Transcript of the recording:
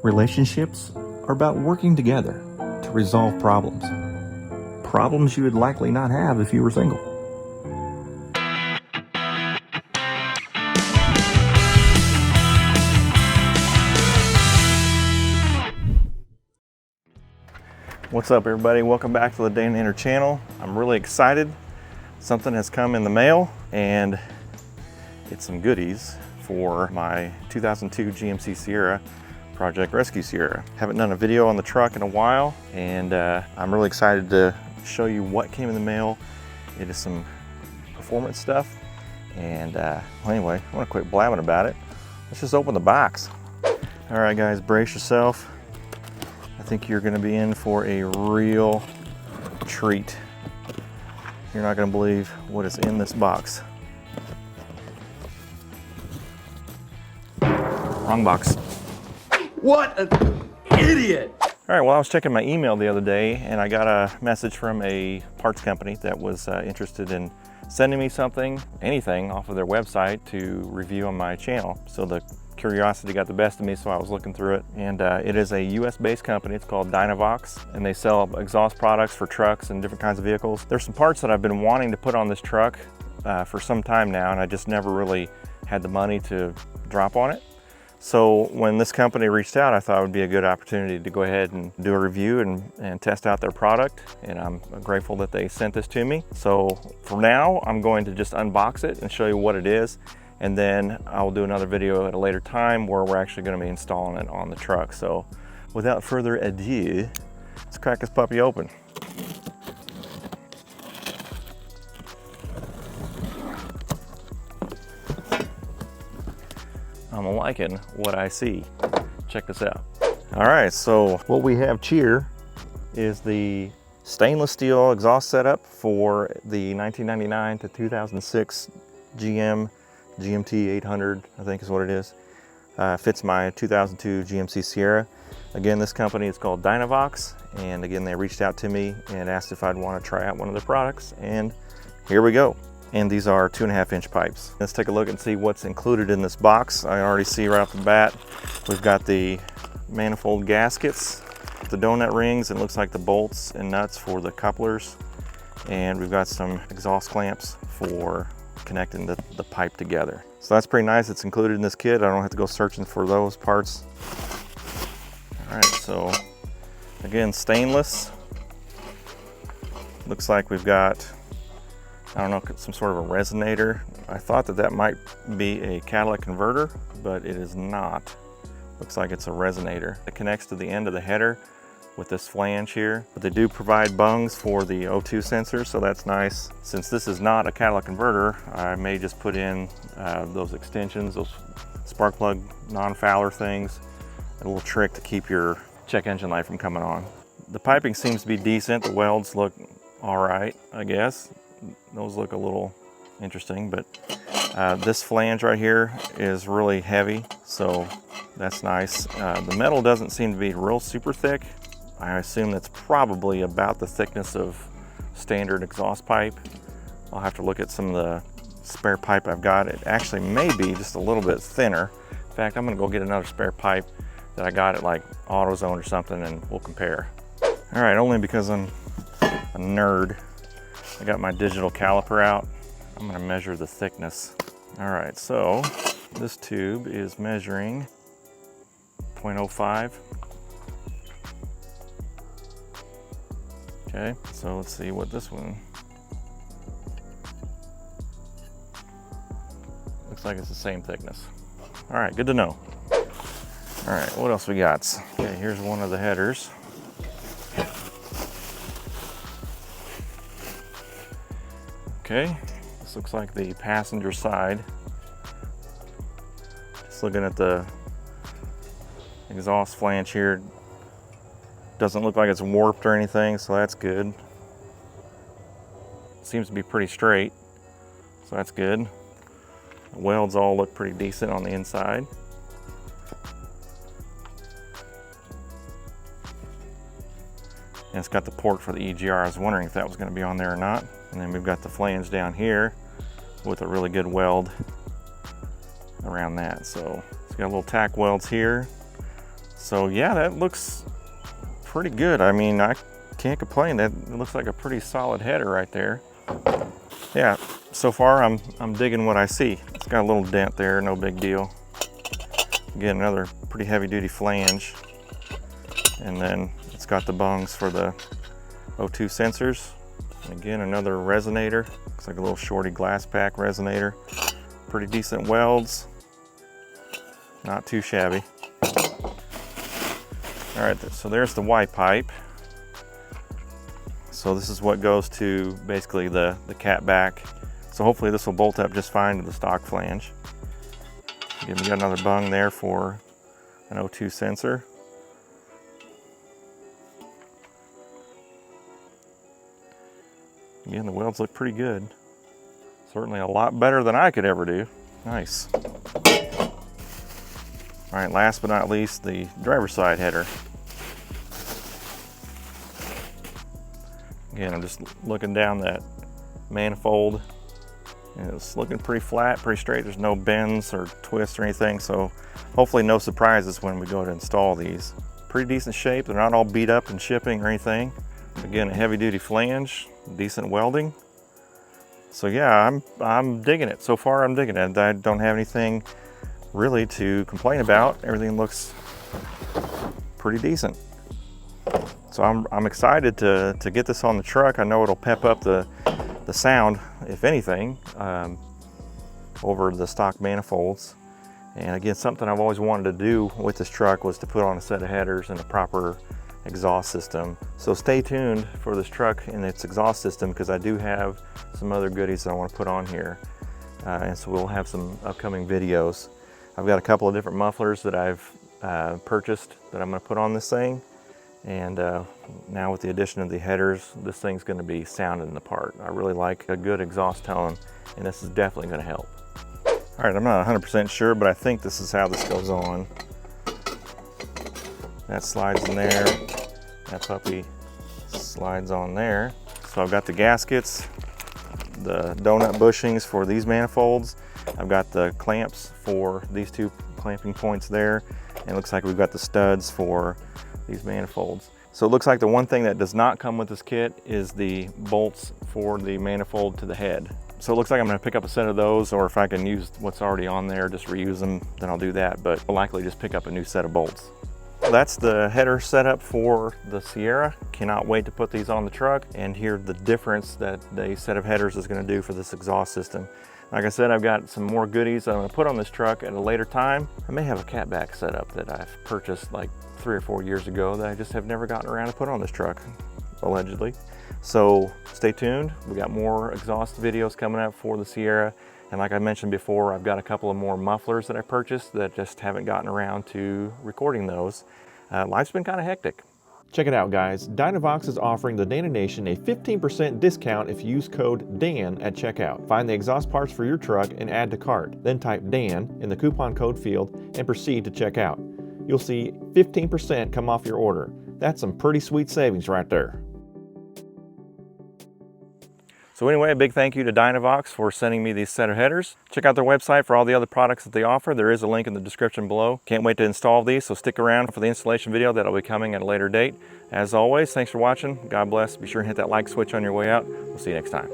Relationships are about working together to resolve problems. Problems you would likely not have if you were single. What's up, everybody? Welcome back to the Daninator channel. I'm really excited. Something has come in the mail, and it's some goodies for my 2002 GMC Sierra Project Rescue Sierra. Haven't done a video on the truck in a while, and I'm really excited to show you what came in the mail. It is some performance stuff, and well, anyway, I want to quit blabbing about it. Let's just open the box. All right, guys, brace yourself. I think you're going to be in for a real treat. You're not going to believe what is in this box. Wrong box. What an idiot! All right, well, I was checking my email the other day, and I got a message from a parts company that was interested in sending me something, anything, off of their website to review on my channel. So the curiosity got the best of me, so I was looking through it. And it is a US-based company. It's called Dynovox, and they sell exhaust products for trucks and different kinds of vehicles. There's some parts that I've been wanting to put on this truck for some time now, and I just never really had the money to drop on it. So when this company reached out, I thought it would be a good opportunity to go ahead and do a review and test out their product. And I'm grateful that they sent this to me. So for now, I'm going to just unbox it and show you what it is. And then I'll do another video at a later time where we're actually going to be installing it on the truck. So without further ado, let's crack this puppy open. I'm liking what I see. Check this out. All right, so what we have here is the stainless steel exhaust setup for the 1999 to 2006 GMT 800, I think is what it is. Fits my 2002 GMC Sierra. Again, this company is called Dynovox, and again, they reached out to me and asked if I'd want to try out one of their products, and here we go. And these are 2.5-inch pipes. Let's take a look and see what's included in this box. I already see right off the bat, we've got the manifold gaskets, the donut rings, and looks like the bolts and nuts for the couplers. And we've got some exhaust clamps for connecting the pipe together. So that's pretty nice. It's included in this kit. I don't have to go searching for those parts. All right, so again, stainless. Looks like we've got, I don't know, some sort of a resonator. I thought that might be a catalytic converter, but it is not. Looks like it's a resonator. It connects to the end of the header with this flange here. But they do provide bungs for the O2 sensor, so that's nice. Since this is not a catalytic converter, I may just put in those extensions, those spark plug non-fouler things, a little trick to keep your check engine light from coming on. The piping seems to be decent. The welds look all right, I guess. Those look a little interesting, but this flange right here is really heavy, so that's nice. The metal doesn't seem to be real super thick. I assume that's probably about the thickness of standard exhaust pipe. I'll have to look at some of the spare pipe I've got. It actually may be just a little bit thinner. In fact, I'm gonna go get another spare pipe that I got at like AutoZone or something, and we'll compare. All right, only because I'm a nerd, I got my digital caliper out. I'm gonna measure the thickness. All right, so this tube is measuring 0.05. Okay, so let's see what this one. Looks like it's the same thickness. All right, good to know. All right, what else we got? Okay, here's one of the headers. Okay, this looks like the passenger side. Just looking at the exhaust flange here, doesn't look like it's warped or anything, so that's good. Seems to be pretty straight, so that's good. The welds all look pretty decent on the inside. And it's got the port for the EGR. I was wondering if that was going to be on there or not. And then we've got the flange down here with a really good weld around that. So it's got little tack welds here, So yeah, that looks pretty good. I mean, I can't complain. That looks like a pretty solid header right there. Yeah, so far I'm digging what I see. It's got a little dent there, no big deal. Again, another pretty heavy duty flange. And then it's got the bungs for the O2 sensors. And again, another resonator. Looks like a little shorty glass pack resonator. Pretty decent welds. Not too shabby. All right, so there's the Y pipe. So this is what goes to basically the cat back. So hopefully this will bolt up just fine to the stock flange. Again, we got another bung there for an O2 sensor. Again, the welds look pretty good. Certainly a lot better than I could ever do. Nice. All right, last but not least, the driver's side header. Again, I'm just looking down that manifold, and it's looking pretty flat, pretty straight. There's no bends or twists or anything, so hopefully no surprises when we go to install these. Pretty decent shape. They're not all beat up in shipping or anything. Again, a heavy duty flange, decent welding. So yeah, I'm digging it. So far I'm digging it. I don't have anything really to complain about. Everything looks pretty decent. So I'm excited to get this on the truck. I know it'll pep up the sound, if anything, over the stock manifolds. And again, something I've always wanted to do with this truck was to put on a set of headers and a proper exhaust system. So stay tuned for this truck and its exhaust system, because I do have some other goodies I want to put on here. And so we'll have some upcoming videos. I've got a couple of different mufflers that I've purchased that I'm going to put on this thing. And now with the addition of the headers, this thing's going to be sounding the part. I really like a good exhaust tone, and this is definitely going to help. All right, I'm not 100% sure, but I think this is how this goes on. That slides in there. That puppy slides on there. So I've got the gaskets, the donut bushings for these manifolds. I've got the clamps for these two clamping points there. And it looks like we've got the studs for these manifolds. So it looks like the one thing that does not come with this kit is the bolts for the manifold to the head. So it looks like I'm going to pick up a set of those, or if I can use what's already on there, just reuse them, then I'll do that. But I'll likely just pick up a new set of bolts. That's the header setup for the Sierra. Cannot wait to put these on the truck and hear the difference that the set of headers is going to do for this exhaust system. Like I said, I've got some more goodies that I'm going to put on this truck at a later time. I may have a catback setup that I've purchased like 3 or 4 years ago that I just have never gotten around to put on this truck, allegedly. So stay tuned. We got more exhaust videos coming up for the Sierra. And like I mentioned before, I've got a couple of more mufflers that I purchased that just haven't gotten around to recording those. Life's been kind of hectic. Check it out, guys. Dynovox is offering the Dana Nation a 15% discount if you use code DAN at checkout. Find the exhaust parts for your truck and add to cart. Then type DAN in the coupon code field and proceed to check out. You'll see 15% come off your order. That's some pretty sweet savings right there. So anyway, a big thank you to Dynovox for sending me these set of headers. Check out their website for all the other products that they offer. There is a link in the description below. Can't wait to install these, so stick around for the installation video that'll be coming at a later date. As always, thanks for watching. God bless. Be sure and hit that like switch on your way out. We'll see you next time.